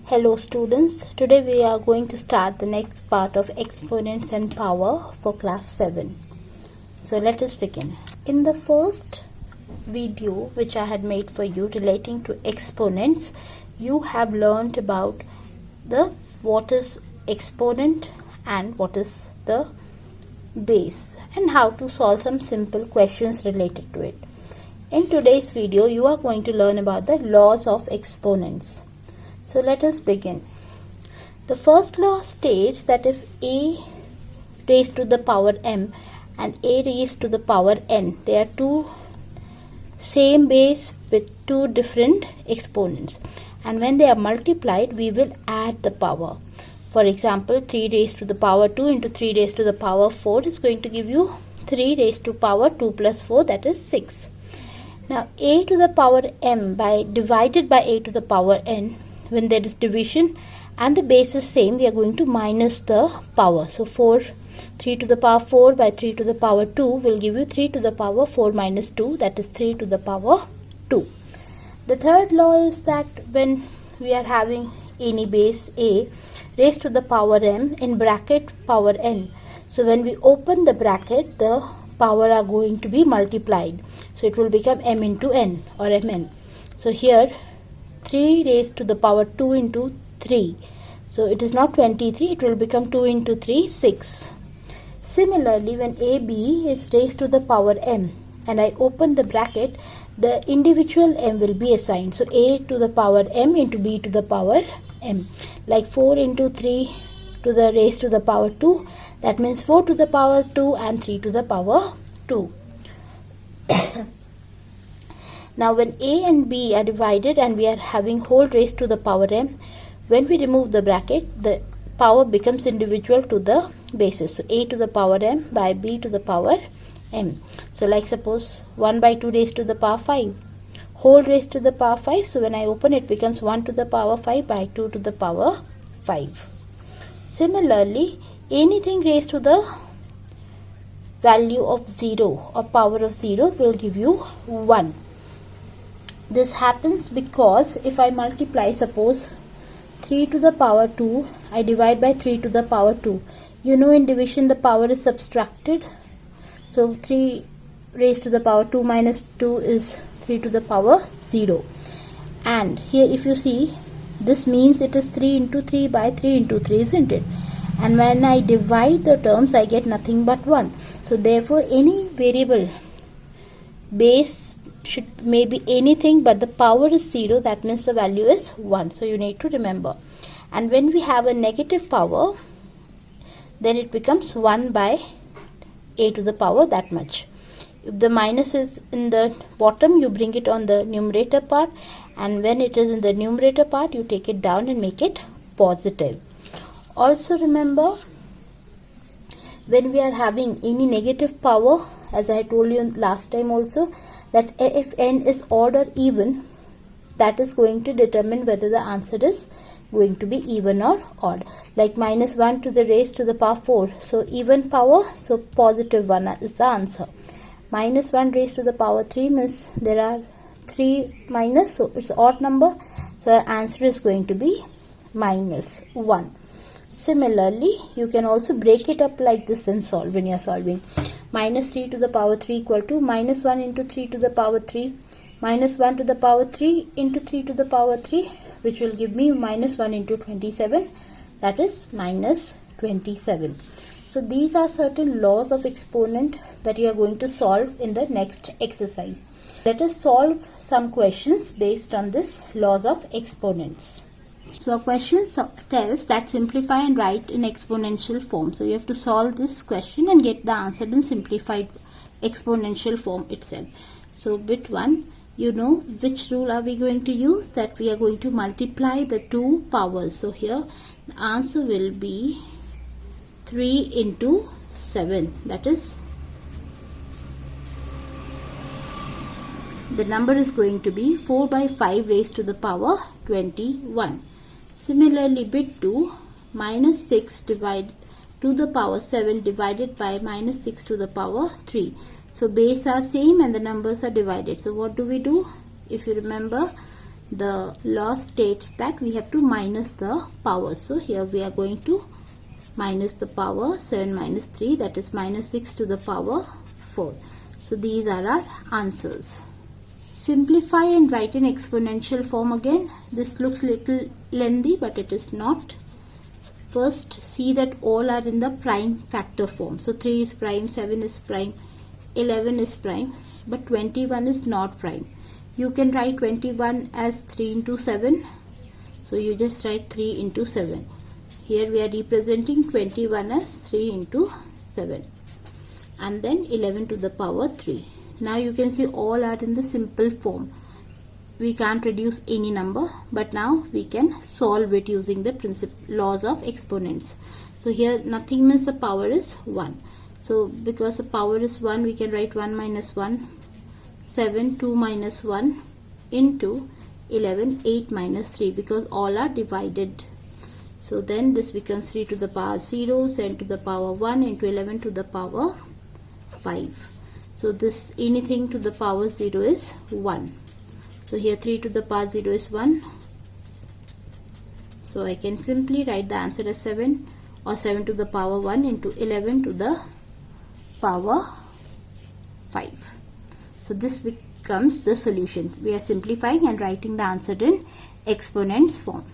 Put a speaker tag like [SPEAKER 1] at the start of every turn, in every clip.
[SPEAKER 1] Hello students, today we are going to start the next part of exponents and power for class 7. So let us begin. In the first video which I had made for you relating to exponents, you have learned about what is exponent and what is the base and how to solve some simple questions related to it. In today's video, you are going to learn about the laws of exponents. So let us begin. The first law states that if a raised to the power m and a raised to the power n, they are two same base with two different exponents, and when they are multiplied we will add the power. For example, 3 raised to the power 2 into 3 raised to the power 4 is going to give you 3 raised to power 2 plus 4, that is 6. Now a to the power m divided by a to the power n, when there is division and the base is same, we are going to minus the power. So 3 to the power 4 by 3 to the power 2 will give you 3 to the power 4 minus 2, that is 3 to the power 2. The third law is that when we are having any base a raised to the power m in bracket power n, so when we open the bracket, the power are going to be multiplied. So it will become m into n or mn. So here 3 raised to the power 2 into 3. So it is not 23, it will become 2 into 3, 6. Similarly, when AB is raised to the power m and I open the bracket, the individual m will be assigned. So A to the power m into B to the power m. Like 4 into 3 to the raised to the power 2, that means 4 to the power 2 and 3 to the power 2. Now when a and b are divided and we are having whole raised to the power m, when we remove the bracket, the power becomes individual to the bases. So a to the power m by b to the power m. So like suppose 1 by 2 raised to the power 5, whole raised to the power 5. So when I open it becomes 1 to the power 5 by 2 to the power 5. Similarly, anything raised to the value of 0 or power of 0 will give you 1. This happens because if I multiply, suppose 3 to the power 2, I divide by 3 to the power 2. You know in division the power is subtracted. So 3 raised to the power 2 minus 2 is 3 to the power 0. And here if you see, this means it is 3 into 3 by 3 into 3, isn't it? And when I divide the terms, I get nothing but 1. So therefore any variable base may be anything but the power is 0, that means the value is 1. So you need to remember. And when we have a negative power, then it becomes 1 by a to the power that much. If the minus is in the bottom, you bring it on the numerator part, and when it is in the numerator part, you take it down and make it positive. Also remember, when we are having any negative power, as I told you last time also, that if n is odd or even, that is going to determine whether the answer is going to be even or odd. Like minus 1 to the raised to the power 4. So even power, so positive 1 is the answer. Minus 1 raised to the power 3 means there are 3 minus, so it's odd number. So our answer is going to be minus 1. Similarly, you can also break it up like this and solve when you are solving. Minus 3 to the power 3 equal to minus 1 into 3 to the power 3, minus 1 to the power 3 into 3 to the power 3, which will give me minus 1 into 27, that is minus 27. So these are certain laws of exponent that you are going to solve in the next exercise. Let us solve some questions based on this laws of exponents. So a question tells that simplify and write in exponential form. So you have to solve this question and get the answer in simplified exponential form itself. So bit 1, you know which rule are we going to use? That we are going to multiply the two powers. So here the answer will be 3 into 7. That is, the number is going to be 4 by 5 raised to the power 21. Similarly, bit 2, minus 6 divided to the power 7 divided by minus 6 to the power 3. So base are same and the numbers are divided. So what do we do? If you remember, the law states that we have to minus the powers. So here we are going to minus the power 7 minus 3, that is minus 6 to the power 4. So these are our answers. Simplify and write in exponential form again. This looks little lengthy, but it is not. First, see that all are in the prime factor form. So 3 is prime, 7 is prime, 11 is prime, but 21 is not prime. You can write 21 as 3 into 7. So you just write 3 into 7. Here we are representing 21 as 3 into 7. And then 11 to the power 3. Now you can see all are in the simple form. We can't reduce any number, but now we can solve it using the laws of exponents. So here nothing means the power is 1. So because the power is 1, we can write 1 minus 1, 7, 2 minus 1 into 11, 8 minus 3, because all are divided. So then this becomes 3 to the power 0, 7 to the power 1 into 11 to the power 5. So this anything to the power 0 is 1. So here 3 to the power 0 is 1. So I can simply write the answer as 7, or 7 to the power 1 into 11 to the power 5. So this becomes the solution. We are simplifying and writing the answer in exponents form.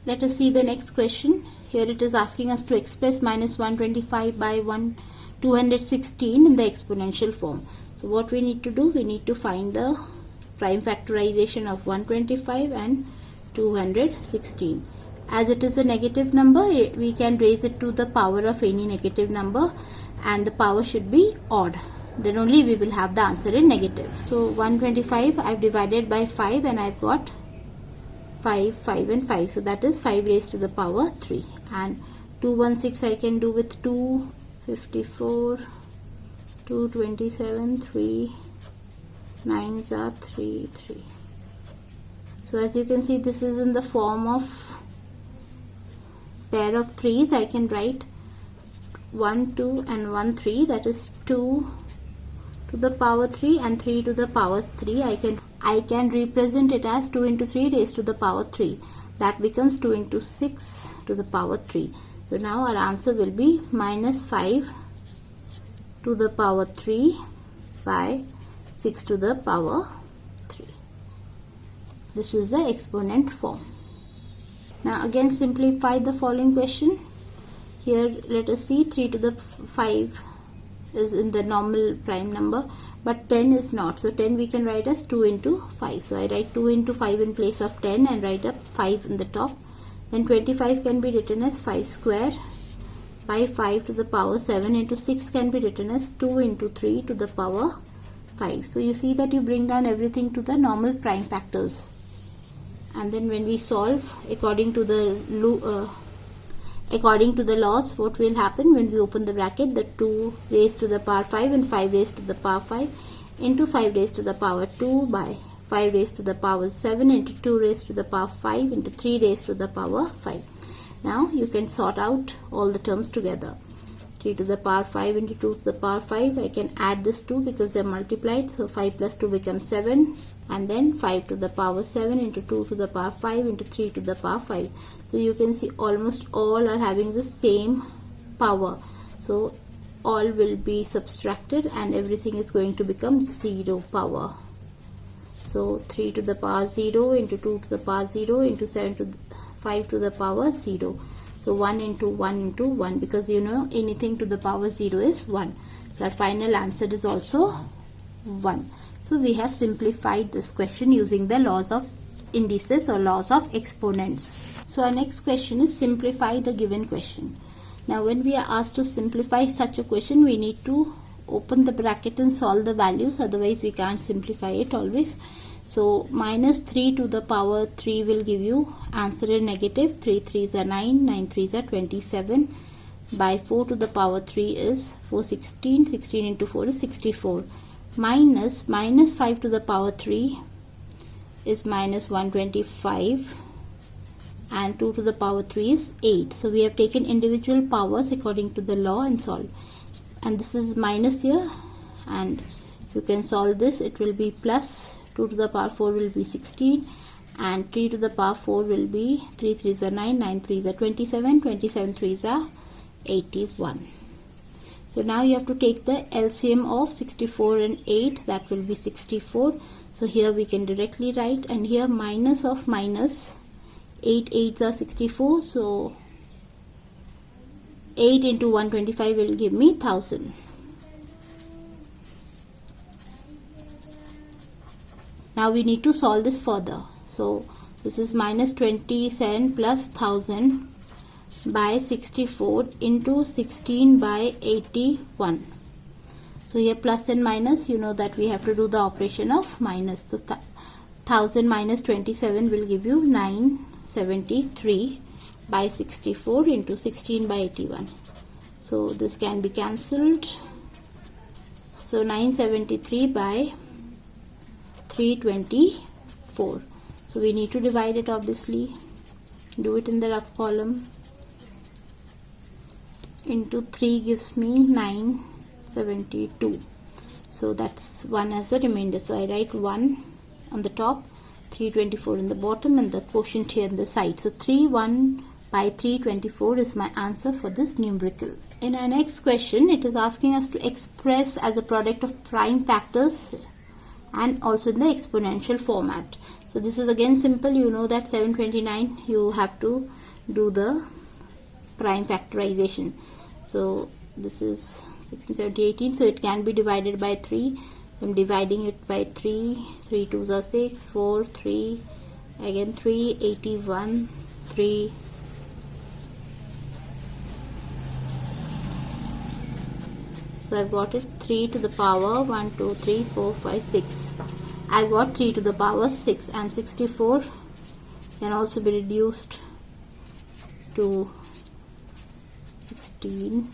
[SPEAKER 1] Let us see the next question. Here it is asking us to express minus 125 by 216 in the exponential form. So what we need to do, we need to find the prime factorization of 125 and 216. As it is a negative number, we can raise it to the power of any negative number, and the power should be odd. Then only we will have the answer in negative. So 125 I've divided by 5 and I've got 5, 5 and 5. So that is 5 raised to the power 3. And 216 I can do with 254, 227, 3, 9s are 3, 3. So as you can see, this is in the form of pair of 3's. I can write 1, 2 and 1, 3. That is 2 to the power 3 and 3 to the power 3. I can represent it as 2 into 3 raised to the power 3. That becomes 2 into 6 to the power 3. So now our answer will be minus 5 to the power 3 by 6 to the power 3. This is the exponent form. Now again simplify the following question. Here let us see 3 to the 5 is in the normal prime number, but 10 is not. So 10 we can write as 2 into 5. So I write 2 into 5 in place of 10 and write up 5 in the top. Then 25 can be written as 5 square by 5 to the power 7 into 6 can be written as 2 into 3 to the power 5. So you see that you bring down everything to the normal prime factors. And then when we solve according to the laws, what will happen when we open the bracket? The 2 raised to the power 5 and 5 raised to the power 5 into 5 raised to the power 2 by 5 raised to the power 7 into 2 raised to the power 5 into 3 raised to the power 5. Now you can sort out all the terms together. 3 to the power 5 into 2 to the power 5. I can add this 2 because they are multiplied. So 5 plus 2 becomes 7. And then 5 to the power 7 into 2 to the power 5 into 3 to the power 5. So you can see almost all are having the same power. So all will be subtracted and everything is going to become 0 power. So 3 to the power 0 into 2 to the power 0 into 7 to the 5 to the power 0. So 1 into 1 into 1, because you know anything to the power 0 is 1. So our final answer is also 1. So we have simplified this question using the laws of indices or laws of exponents. So our next question is simplify the given question. Now when we are asked to simplify such a question, we need to open the bracket and solve the values, otherwise we can't simplify it always. So minus 3 to the power 3 will give you answer in negative. 3 3s are 9, 9 3s are 27. By 4 to the power 3 is 416, 16 into 4 is 64. Minus 5 to the power 3 is minus 125, and 2 to the power 3 is 8. So we have taken individual powers according to the law and solved. And this is minus here, and you can solve this. It will be plus 2 to the power 4 will be 16, and 3 to the power 4 will be 3 3s are 9, 9 3s are 27, 27 3s are 81. So now you have to take the LCM of 64 and 8, that will be 64. So here we can directly write, and here minus of minus, 8 8s are 64, so 8 into 125 will give me 1000. Now we need to solve this further. So this is minus 27 plus 1000 by 64 into 16 by 81. So here plus and minus, you know that we have to do the operation of minus. So 1000 minus 27 will give you 973 by 64 into 16 by 81. So this can be cancelled. So 973 by 324. So we need to divide it, obviously. Do it in the rough column. Into 3 gives me 972. So that's 1 as a remainder. So I write 1 on the top, 324 in the bottom, and the quotient here on the side. So 31 by 324 is my answer for this numerical. In our next question, it is asking us to express as a product of prime factors and also in the exponential format. So this is again simple. You know that 729 you have to do the prime factorization. So this is 16, 17, 18. So it can be divided by 3. I'm dividing it by 3. 3 2s are 6, 4, 3, again 3, 81, 3. So I've got it 3 to the power 1, 2, 3, 4, 5, 6. I've got 3 to the power 6, and 64 can also be reduced to 16.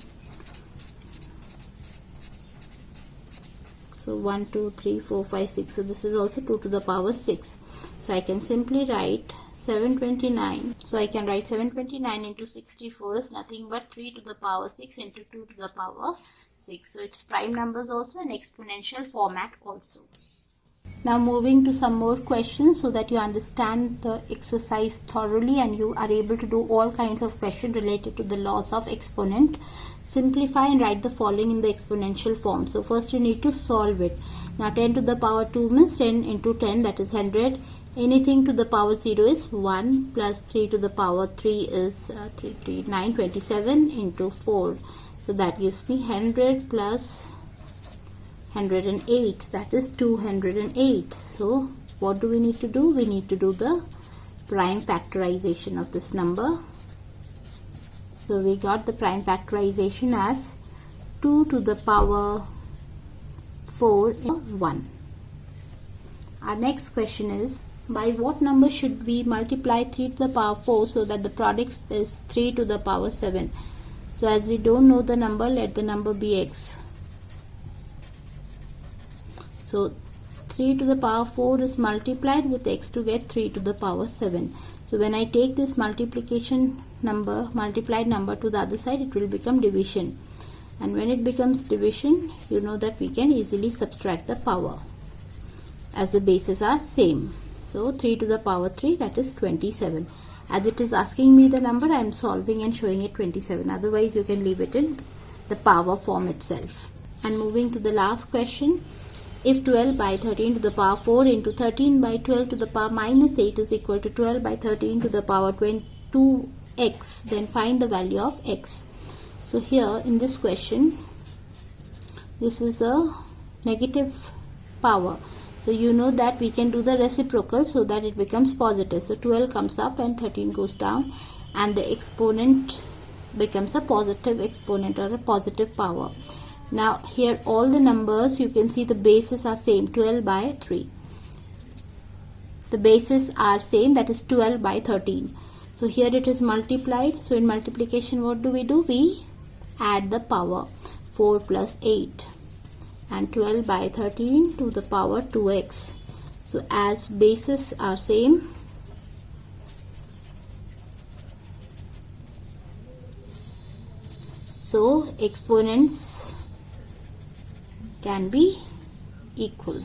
[SPEAKER 1] So 1, 2, 3, 4, 5, 6. So this is also 2 to the power 6. So I can simply write 729. So I can write 729 into 64 is nothing but 3 to the power 6 into 2 to the power 6. So it's prime numbers also and exponential format also. Now moving to some more questions so that you understand the exercise thoroughly and you are able to do all kinds of questions related to the laws of exponent. Simplify and write the following in the exponential form. So first you need to solve it. Now 10 to the power 2 means 10 into 10, that is 100. Anything to the power 0 is 1, plus 3 to the power 3 is 927 into 4. So that gives me 100 plus 108, that is 208. So what do we need to do? We need to do the prime factorization of this number. So we got the prime factorization as 2 to the power 4 in 1. Our next question is, by what number should we multiply 3 to the power 4 so that the product is 3 to the power 7? So as we don't know the number, let the number be x. So 3 to the power 4 is multiplied with x to get 3 to the power 7. So when I take this multiplication number, multiplied number to the other side, it will become division. And when it becomes division, you know that we can easily subtract the power as the bases are same. So 3 to the power 3, that is 27. As it is asking me the number, I am solving and showing it 27. Otherwise, you can leave it in the power form itself. And moving to the last question. If 12 by 13 to the power 4 into 13 by 12 to the power minus 8 is equal to 12 by 13 to the power 22x, then find the value of x. So here in this question, this is a negative power. So you know that we can do the reciprocal so that it becomes positive. So 12 comes up and 13 goes down, and the exponent becomes a positive exponent or a positive power. Now here all the numbers, you can see the bases are same, 12 by 3. The bases are same, that is 12 by 13. So here it is multiplied. So in multiplication, what do? We add the power, 4 plus 8. And 12 by 13 to the power 2x. So as bases are same, so exponents can be equal.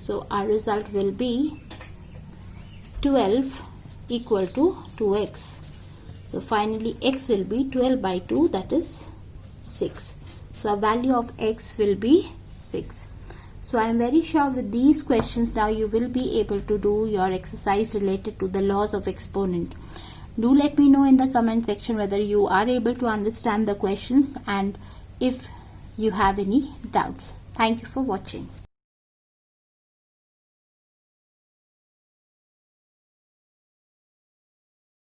[SPEAKER 1] So our result will be 12 equal to 2x. So finally x will be 12 by 2, that is 6. So our value of x will be 6. So I am very sure with these questions now you will be able to do your exercise related to the laws of exponent. Do let me know in the comment section whether you are able to understand the questions and if you have any doubts. Thank you for watching.